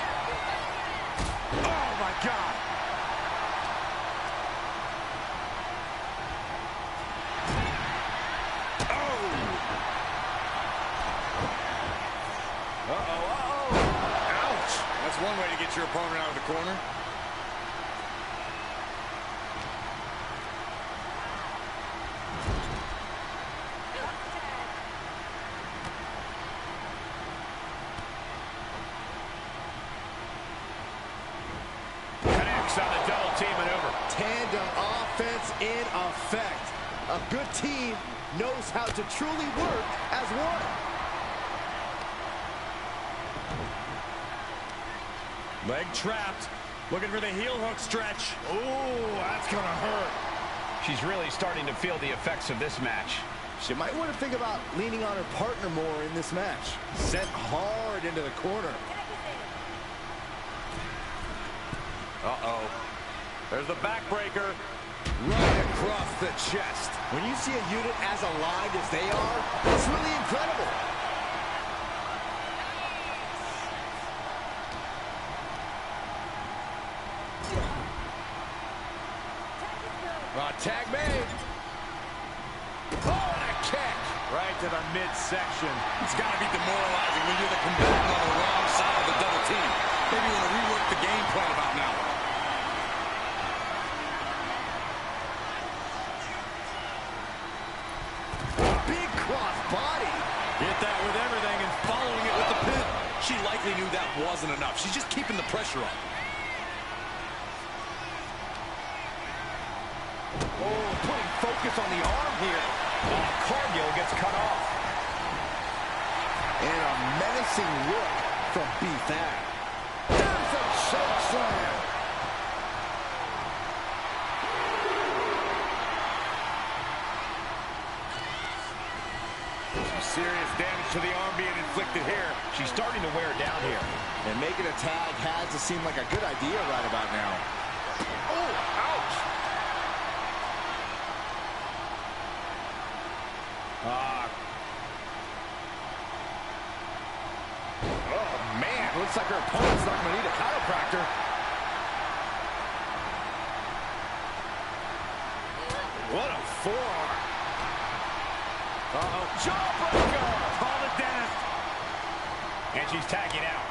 Oh, my God. get your opponent out of the corner. Connects on the double team maneuver. Tandem offense in effect. A good team knows how to truly work as one. Leg trapped. Looking for the heel hook stretch. Oh, that's going to hurt. She's really starting to feel the effects of this match. She might want to think about leaning on her partner more in this match. Sent hard into the corner. Uh-oh. There's the backbreaker. Right across the chest. When you see a unit as aligned as they are, it's really incredible. Tag made. Oh, and a kick. Right to the midsection. It's got to be demoralizing when you're the combatant on the wrong side of the double team. Maybe you want to rework the game plan about now. Big cross body. Hit that with everything and following it with the pin. She likely knew that wasn't enough. She's just keeping the pressure on. Oh, putting focus on the arm here. Cargill gets cut off. And a menacing look from B-Fab. There's a choke slam. Some serious damage to the arm being inflicted here. She's starting to wear down here. And making a tag has to seem like a good idea right about now. Oh, ouch. Oh, man. Looks like her opponent's not going to need a chiropractor. What a forearm. Uh-oh. Jawbreaker. Call the dentist. And she's tagging out.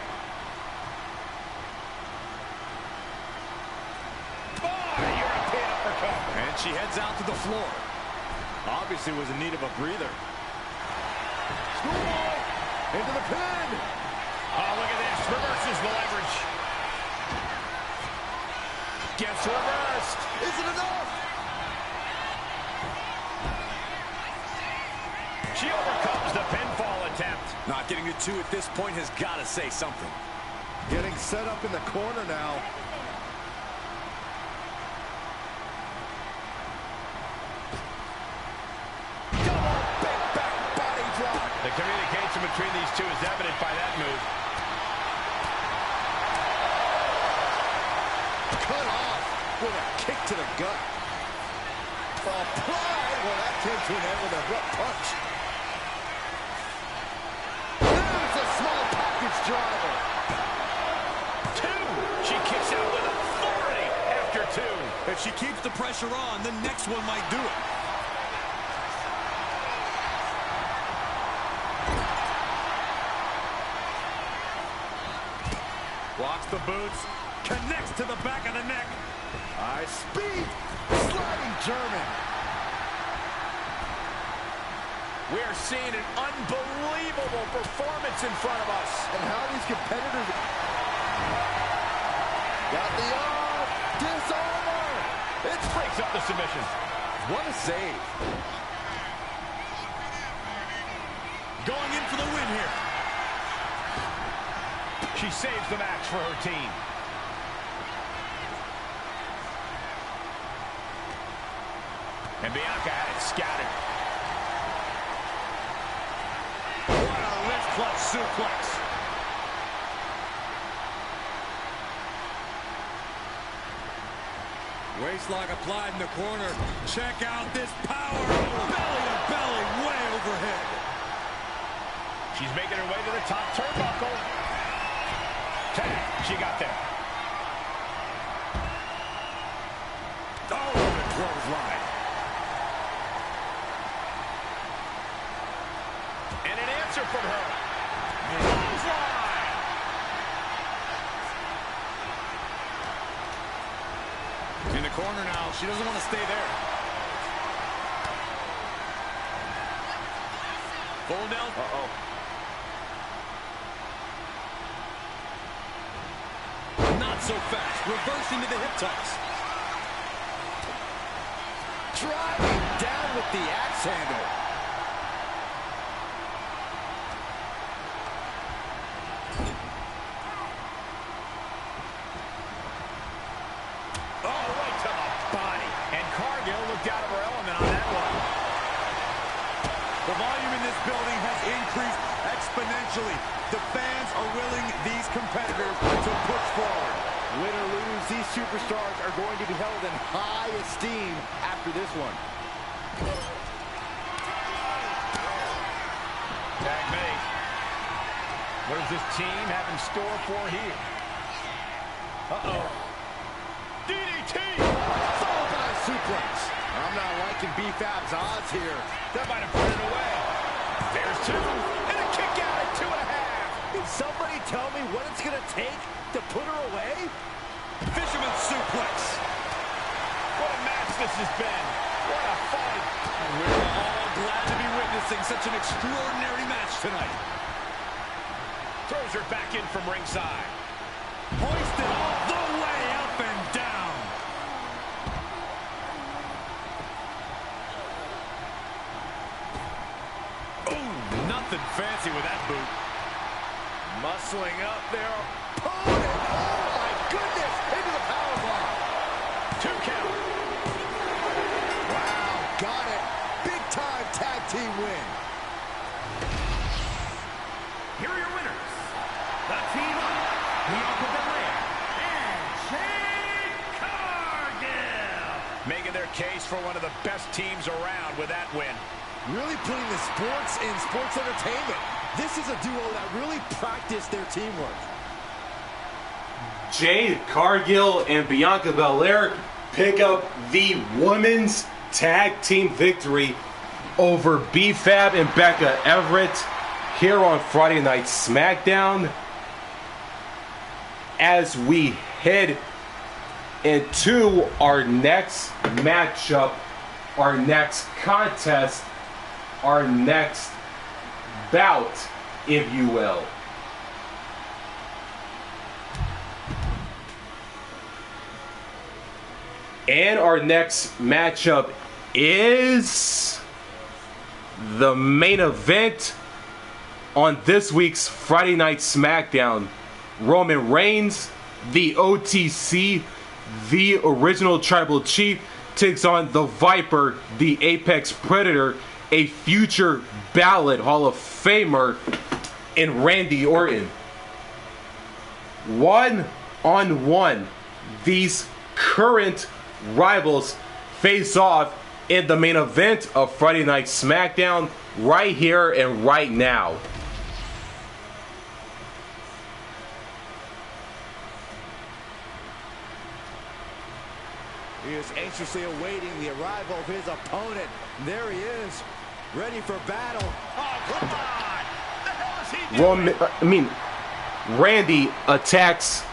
European uppercut. And she heads out to the floor. Obviously was in need of a breather. Schoolboy into the pin. Oh, look at this. Reverses the leverage. Gets reversed. Is it enough? She overcomes the pinfall attempt. Not getting to 2 at this point has got to say something. Getting set up in the corner now. The communication between these two is evident by that move. Cut off with a kick to the gut. Applied. Well, that came to an end with a abrupt punch. There's a small package driver. 2. She kicks out with authority after 2. If she keeps the pressure on, the next one might do it. Walks the boots, connects to the back of the neck. High speed, sliding German. We're seeing an unbelievable performance in front of us. And how these competitors got the arm, disarmer. It breaks up the submission. What a save. Going in for the win here. She saves the match for her team. And Bianca had it scattered. What a wrist clutch suplex. Waistlock applied in the corner. Check out this power. Belly to belly, way overhead. She's making her way to the top turnbuckle. Tag. She got there. Oh, what a clothesline. And an answer from her. Clothesline. corner now. She doesn't want to stay there. Full down. Uh-oh. Not so fast. Reversing to the hip toss. Driving down with the axe handle. Oh, right to the body. And Cargill looked out of her element on that one. The volume in this building has increased exponentially. The fans are willing these competitors to push forward. Win or lose, these superstars are going to be held in high esteem after this one. Tag made. What does this team have in store for here? Uh-oh. DDT! Followed by a suplex. I'm not liking B-Fab's odds here. That might have put it away. There's two. And a kick out at 2.5. Can somebody tell me what it's going to take to put her away? Fisherman suplex. What a match this has been. What a fight. And we're all glad to be witnessing such an extraordinary match tonight. Throws her back in from ringside. Hoisted all the way up and down. Ooh, nothing fancy with that boot. Muscling up their opponent. Oh, my goodness. Into the powerbomb. 2 count. Wow, got it. Big-time tag team win. Here are your winners. The team of Bianca Belair and Jade Cargill. Making their case for one of the best teams around with that win. Really putting the sports in sports entertainment. This is a duo that really practiced their teamwork. Jade Cargill and Bianca Belair pick up the women's tag team victory over B-Fab and Becca Everett here on Friday Night SmackDown. As we head into our next matchup, our next contest, our next bout, if you will. And our next matchup is the main event on this week's Friday Night SmackDown. Roman Reigns, the OTC, the original Tribal Chief, takes on the Viper, the Apex Predator, a future ballot Hall of Famer in Randy Orton. 1-on-1, these current rivals face off in the main event of Friday Night SmackDown right here and right now. He is anxiously awaiting the arrival of his opponent. There he is, ready for battle. Oh, come on! The hell is he doing? Randy attacks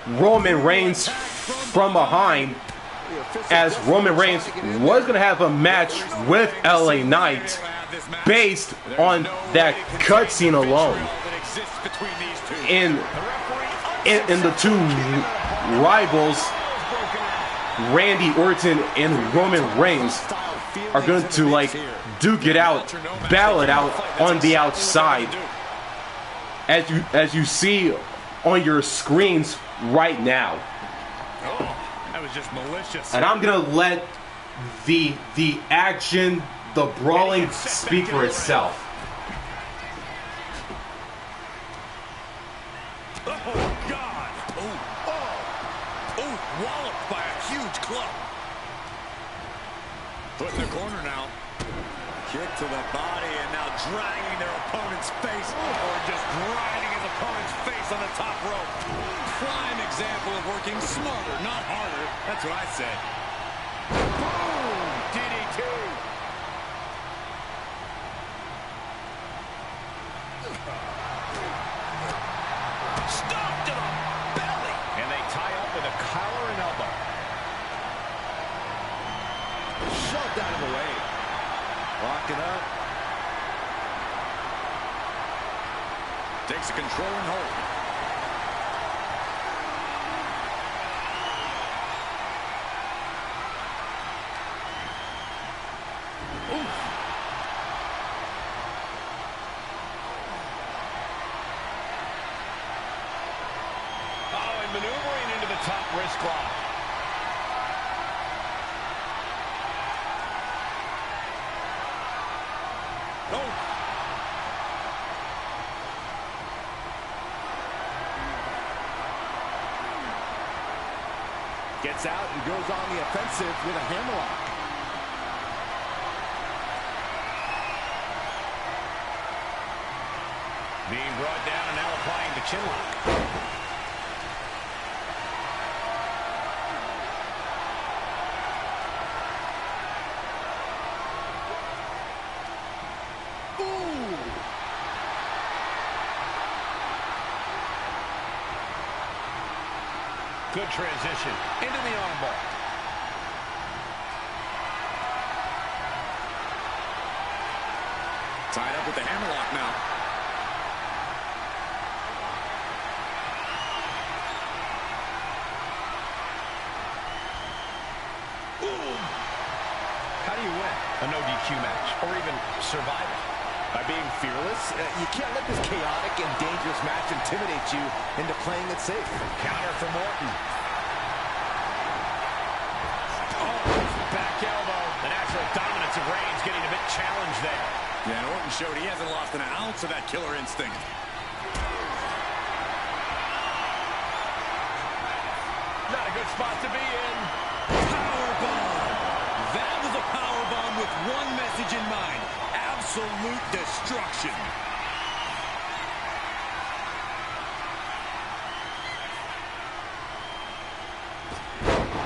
Roman Reigns from behind, as Roman Reigns was going to have a match with LA Knight based on that cutscene alone. In the two rivals, Randy Orton and Roman Reigns are going to duke it out, battle it out on the outside, as you see on your screens right now. Oh, that was just malicious. And I'm gonna let the action, the brawling speak for itself. Oh God! Oh, walloped by a huge club. Put in the corner now. Kick to the body and now dragging their opponent's face, or just grinding his opponent's face on the top rope. Prime example of working smarter, not harder. That's what I said. Boom! DDT. Stop to the belly. And they tie up with a collar and elbow. shoved out of the way. Locking up. Takes a controlling hold. Maneuvering into the top wrist lock. Oh. Gets out and goes on the offensive with a hammerlock. Being brought down and now applying the chin lock. Good transition into the armbar. Tied up with the hammerlock now. Ooh. How do you win a no DQ match or even survive it? By being fearless, you can't let this chaotic and dangerous match intimidate you into playing it safe. Counter from Orton. Oh, back elbow. The natural dominance of Reigns getting a bit challenged there. Yeah, and Orton showed he hasn't lost an ounce of that killer instinct. Not a good spot to be in. Powerbomb. That was a powerbomb with one message in mind. Absolute destruction.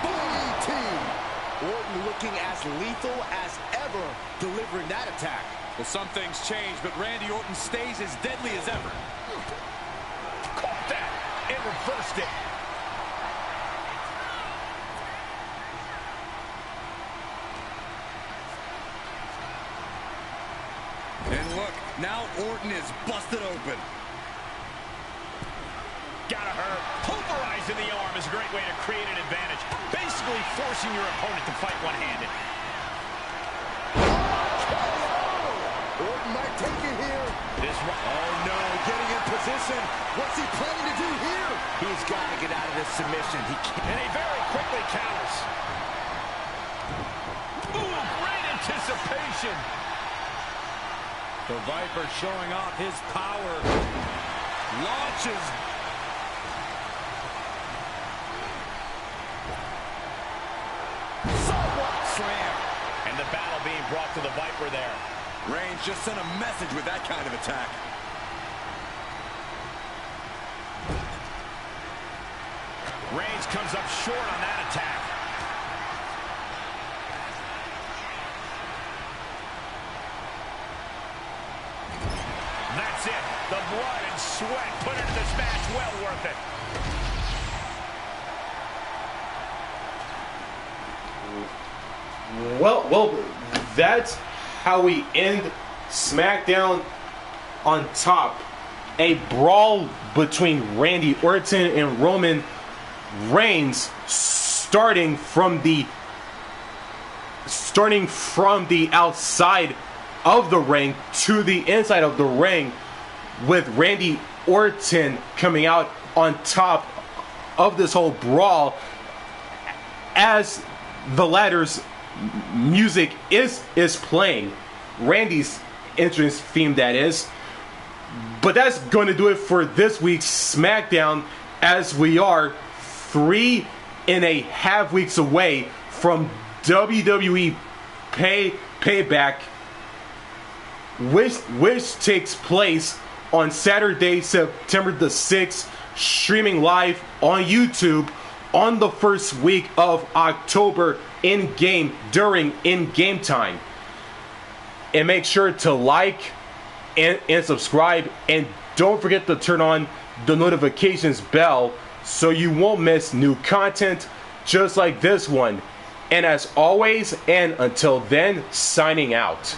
Boom, team. Orton looking as lethal as ever delivering that attack. Well, some things change, but Randy Orton stays as deadly as ever. Caught that. It reversed it. And look, now Orton is busted open. Gotta hurt. Pulverizing the arm is a great way to create an advantage. Basically forcing your opponent to fight one-handed. Orton might take it here. Oh no, getting in position. What's he planning to do here? He's got to get out of this submission. He can't. And he very quickly counters. Ooh, great anticipation. The Viper showing off his power. Launches. Sidewalk slam. And the battle being brought to the Viper there. Reigns just sent a message with that kind of attack. Reigns comes up short on that attack. That's it. The blood and sweat put into this match. Well worth it. Well, that's how we end SmackDown on top. A brawl between Randy Orton and Roman Reigns, starting from the outside of the ring to the inside of the ring, with Randy Orton coming out on top of this whole brawl as the ladder's music is playing. Randy's entrance theme, that is. But that's going to do it for this week's SmackDown, as we are 3.5 weeks away from WWE Payback, which takes place on Saturday, September the 6th, streaming live on YouTube on the first week of October in-game, during in-game time. And make sure to like and subscribe, and don't forget to turn on the notifications bell so you won't miss new content just like this one. And as always, and until then, signing out.